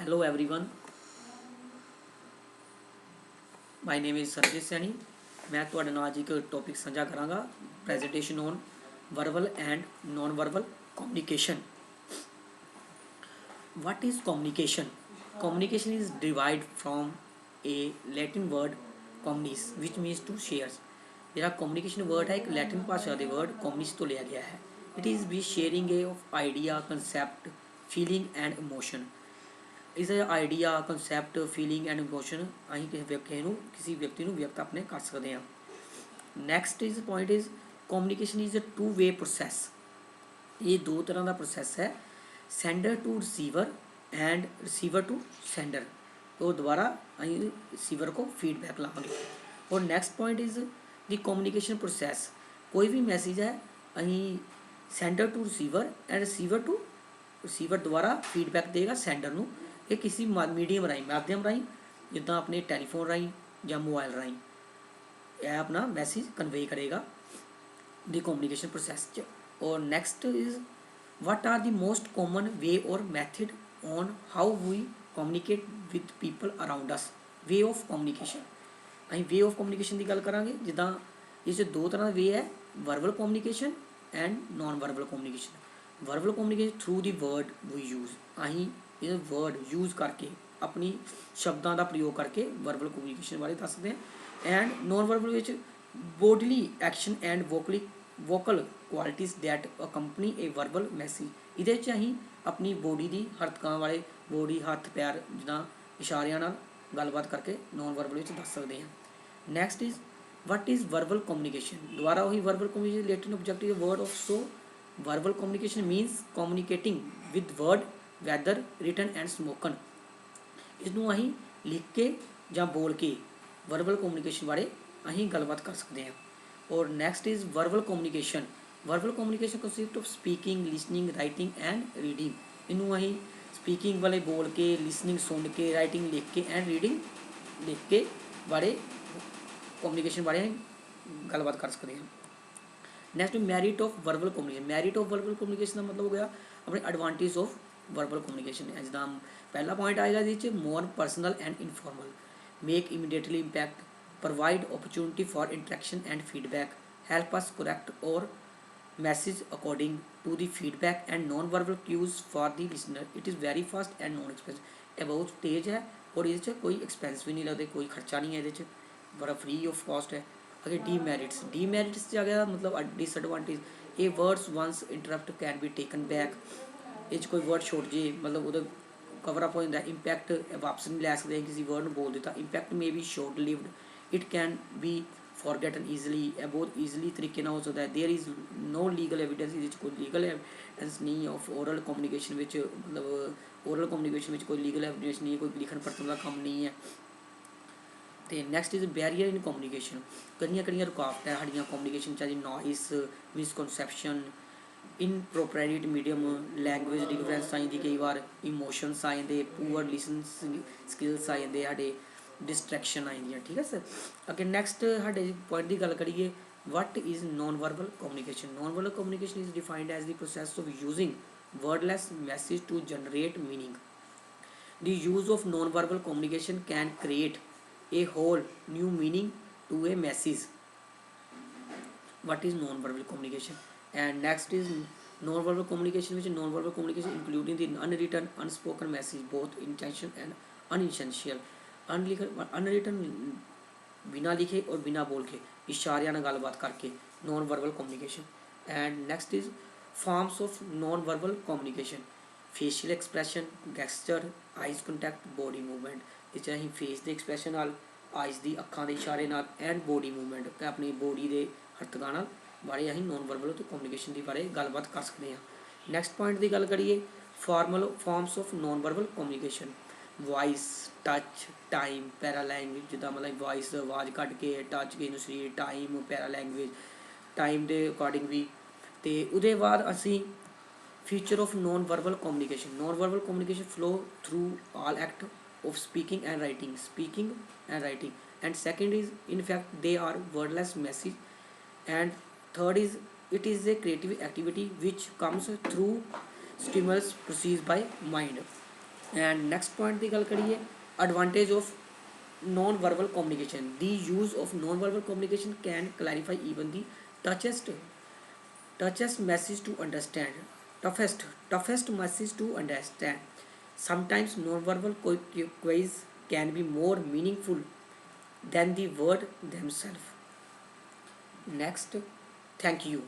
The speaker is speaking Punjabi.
Hello everyone, my name is Sarjit Saini। मैं ਤੁਹਾਡੇ ਨਾਲ ਅੱਜ ਇੱਕ ਟੌਪਿਕ ਸਾਂਝਾ ਕਰਾਂਗਾ presentation on verbal and non verbal communication। What is communication? Communication is derived from a Latin word communis which means to share। ਜਿਹੜਾ communication word ਹੈ ਇੱਕ ਲੈਟਿਨ ਭਾਸ਼ਾ ਦੇ word communis ਤੋਂ ਲਿਆ ਗਿਆ ਹੈ। It is be sharing of idea, concept, feeling and emotion। ਇਸ idea concept feeling and emotion ਅਸੀਂ ਕਿਸੇ ਵਿਅਕਤੀ ਨੂੰ ਵਿਅਕਤ ਆਪਣੇ ਕਰ ਸਕਦੇ ਹਾਂ। Next is point is communication is a two way process. ਇਹ ਦੋ ਤਰ੍ਹਾਂ ਦਾ ਪ੍ਰੋਸੈਸ ਹੈ, sender to receiver and receiver to sender. ਉਹ ਦੁਬਾਰਾ ਅਸੀਂ ਰਿਸੀਵਰ ਕੋ ਫੀਡਬੈਕ ਲਾਵਾਂਗੇ। ਔਰ next point is the communication process. ਕੋਈ ਵੀ ਮੈਸੇਜ ਹੈ ਅਸੀਂ sender to receiver and receiver ਦੁਆਰਾ ਫੀਡਬੈਕ ਦੇਗਾ ਸੈਂਡਰ ਨੂੰ। ਇਹ ਕਿਸੇ ਮੀਡੀਅਮ ਰਾਹੀਂ ਮਾਧਿਅਮ ਰਾਹੀਂ ਜਿੱਦਾਂ ਆਪਣੇ ਟੈਲੀਫੋਨ ਰਾਹੀਂ ਜਾਂ ਮੋਬਾਈਲ ਰਾਹੀਂ ਇਹ ਆਪਣਾ ਮੈਸੇਜ ਕਨਵੇ ਕਰੇਗਾ ਦੀ ਕਮਿਊਨੀਕੇਸ਼ਨ ਪ੍ਰੋਸੈਸ 'ਚ। ਔਰ next is what are the most common way or method on how we communicate with people around us। way of communication ਅਸੀਂ way of communication ਦੀ ਗੱਲ ਕਰਾਂਗੇ। ਜਿੱਦਾਂ ਇਸ 'ਚ ਦੋ ਤਰ੍ਹਾਂ ਦਾ ਵੇ ਹੈ, verbal communication and non verbal communication. Verbal communication through the word we use, ਅਸੀਂ ਇਹ ਵਰਡ ਯੂਜ਼ ਕਰਕੇ ਆਪਣੀ ਸ਼ਬਦਾਂ ਦਾ ਪ੍ਰਯੋਗ ਕਰਕੇ ਵਰਬਲ ਕਮਿਊਨੀਕੇਸ਼ਨ ਬਾਰੇ ਦੱਸਦੇ ਹਾਂ। ਐਂਡ ਨॉन ਵਰਬਲ ਵਿੱਚ bodily action and vocal qualities that accompany a verbal message. ਇਹਦੇ 'ਚ ਅਸੀਂ ਆਪਣੀ ਬੋਡੀ ਦੀ ਹਰਕਤਾਂ ਵਾਲੇ ਬੋਡੀ ਹੱਥ ਪੈਰ ਜਿੱਦਾਂ ਇਸ਼ਾਰਿਆਂ ਨਾਲ ਗੱਲਬਾਤ ਕਰਕੇ ਨॉन ਵਰਬਲ ਵਿੱਚ ਦੱਸ ਸਕਦੇ ਹਾਂ। Next is what is verbal communication. ਦੁਬਾਰਾ ਉਹੀ verbal communication related objective word of so verbal communication means communicating with word whether written and spoken. ਇਸਨੂੰ ਅਸੀਂ ਲਿਖ ਕੇ ਜਾਂ ਬੋਲ ਕੇ ਵਰਬਲ ਕਮਿਊਨੀਕੇਸ਼ਨ ਬਾਰੇ ਅਸੀਂ ਗੱਲਬਾਤ ਕਰ ਸਕਦੇ ਹਾਂ। ਔਰ next is verbal communication. Verbal communication consist of speaking, listening, writing and reading. ਇਹਨੂੰ ਅਸੀਂ ਸਪੀਕਿੰਗ ਵਾਲੇ ਬੋਲ ਕੇ, ਲਿਸਨਿੰਗ ਸੁਣ ਕੇ, ਰਾਈਟਿੰਗ ਲਿਖ ਕੇ ਐਂਡ ਰੀਡਿੰਗ ਲਿਖ ਕੇ ਬਾਰੇ ਕਮਿਊਨੀਕੇਸ਼ਨ ਬਾਰੇ ਅਸੀਂ ਗੱਲਬਾਤ ਕਰ ਸਕਦੇ ਹਾਂ। Next merit of verbal communication. Merit of verbal communication ਦਾ ਮਤਲਬ ਹੋ ਗਿਆ ਆਪਣੇ ਐਡਵਾਂਟੇਜ ਆਫ ਵਰਬਲ ਕਮਿਊਨੀਕੇਸ਼ਨ। ਜਿੱਦਾਂ ਪਹਿਲਾ ਪੁਆਇੰਟ ਆਏਗਾ ਇਹਦੇ ਵਿੱਚ more personal and informal, make immediately impact, provide opportunity for interaction and feedback, help us correct or message according to the feedback and non-verbal cues for the listener, it is very fast and non-expensive। ਇਹ ਬਹੁਤ ਤੇਜ਼ ਹੈ ਔਰ ਇਹਦੇ 'ਚ ਕੋਈ ਐਕਸਪੈਂਸ ਵੀ ਨਹੀਂ ਲੱਗਦੇ, ਕੋਈ ਖਰਚਾ ਨਹੀਂ ਹੈ ਇਹਦੇ 'ਚ, ਬੜਾ ਫ੍ਰੀ ਆਫ ਕਾਸਟ ਹੈ। ਅਗੇ ਡੀਮੈਰਿਟਸ 'ਚ ਆ ਗਿਆ ਮਤਲਬ ਡਿਸਐਡਵਾਂਟੇਜ। ਇਹ words once interrupt can be taken back. ਇਹ 'ਚ ਕੋਈ ਵਰਡ ਛੁੱਟ ਜੇ ਮਤਲਬ ਉਹਦਾ ਕਵਰ ਅਪ ਹੋ ਜਾਂਦਾ। ਇੰਪੈਕਟ ਵਾਪਸ ਨਹੀਂ ਲੈ ਸਕਦੇ, ਕਿਸੇ ਵਰਡ ਨੂੰ ਬੋਲ ਦਿੱਤਾ। Impact may be short lived, it can be forgotten easily. ਇਹ ਬਹੁਤ ਈਜ਼ਲੀ ਤਰੀਕੇ ਨਾਲ ਹੋ ਸਕਦਾ ਹੈ। There is no legal evidence. ਇਹਦੇ 'ਚ ਕੋਈ ਲੀਗਲ ਐਵੀਡੈਂਸ ਨਹੀਂ ਆਫ ਓਰਲ ਕਮਿਊਨੀਕੇਸ਼ਨ ਵਿੱਚ, ਮਤਲਬ ਓਰਲ ਕਮਿਊਨੀਕੇਸ਼ਨ ਵਿੱਚ ਕੋਈ ਲੀਗਲ ਐਵੀਡੈਂਸ ਨਹੀਂ ਹੈ, ਕੋਈ ਲਿਖਣ ਪੜ੍ਹਨ ਦਾ ਕੰਮ ਨਹੀਂ ਹੈ। ਅਤੇ next is barrier in communication. ਕਿਹੜੀਆਂ ਰੁਕਾਵਟਾਂ ਸਾਡੀਆਂ ਕਮਿਊਨੀਕੇਸ਼ਨ 'ਚ, noise, misconception, inappropriate medium, language difference ਆ ਜਾਂਦੀ ਕਈ ਵਾਰ, ਇਮੋਸ਼ਨਸ ਆ ਜਾਂਦੇ, ਪੂਅਰ ਲਿਸਨ ਸਕਿੱਲਸ ਆ ਜਾਂਦੇ ਸਾਡੇ, ਡਿਸਟਰੈਕਸ਼ਨ ਆ ਜਾਂਦੀਆਂ। ਠੀਕ ਹੈ ਸਰ। ਅੱਗੇ ਨੈਕਸਟ ਸਾਡੇ ਪੁਆਇੰਟ ਦੀ ਗੱਲ ਕਰੀਏ, what is non verbal communication. Non verbal communication is defined as the process of using wordless message to generate meaning। The use of non-verbal communication can create a whole new meaning to a message। What is non-verbal communication? And next is non-verbal communication, which non-verbal communication including the unwritten, unspoken message, both intentional and unessential। Unwritten बिना लिखे और बिना बोल के इशारियां ਨਾਲ ਗੱਲਬਾਤ ਕਰਕੇ non verbal communication. And next is forms of non verbal communication, facial expression, gesture, eyes contact, body movement. ਇਹ 'ਚ ਅਸੀਂ ਫੇਸ ਦੇ ਐਕਸਪ੍ਰੈਸ਼ਨ ਨਾਲ, ਆਈਜ਼ ਦੀ ਅੱਖਾਂ ਦੇ ਇਸ਼ਾਰੇ ਨਾਲ ਐਂਡ ਬੋਡੀ ਮੂਵਮੈਂਟ ਤੇ ਆਪਣੀ ਬੋਡੀ ਦੇ ਹਰਕਤਾਂ ਨਾਲ ਬਾਰੇ ਅਸੀਂ ਨॉन वर्बल ਤੇ ਕਮਿਊਨੀਕੇਸ਼ਨ ਦੀ ਬਾਰੇ ਗੱਲਬਾਤ ਕਰ ਸਕਦੇ ਹਾਂ। ਨੈਕਸਟ ਪੁਆਇੰਟ ਦੀ ਗੱਲ ਕਰੀਏ, forms of non verbal communication, voice, touch, time, para language. जिदा मतलब वॉइस आवाज़ कट के, टच के शरीर, टाइम, पैरा लैंगुएज, टाइम के अकॉर्डिंग भी। तो उसके बाद असी feature of non verbal communication. Non verbal communication flow through all act of speaking and writing. And second is in fact they are wordless message. And third is it is a creative activity which comes through stimulus process by mind. And next point की गल करिए advantage of non verbal communication the use of non verbal communication can clarify even the toughest message to understand toughest message to understand sometimes non-verbal cues can be more meaningful than the word themselves. Next, thank you.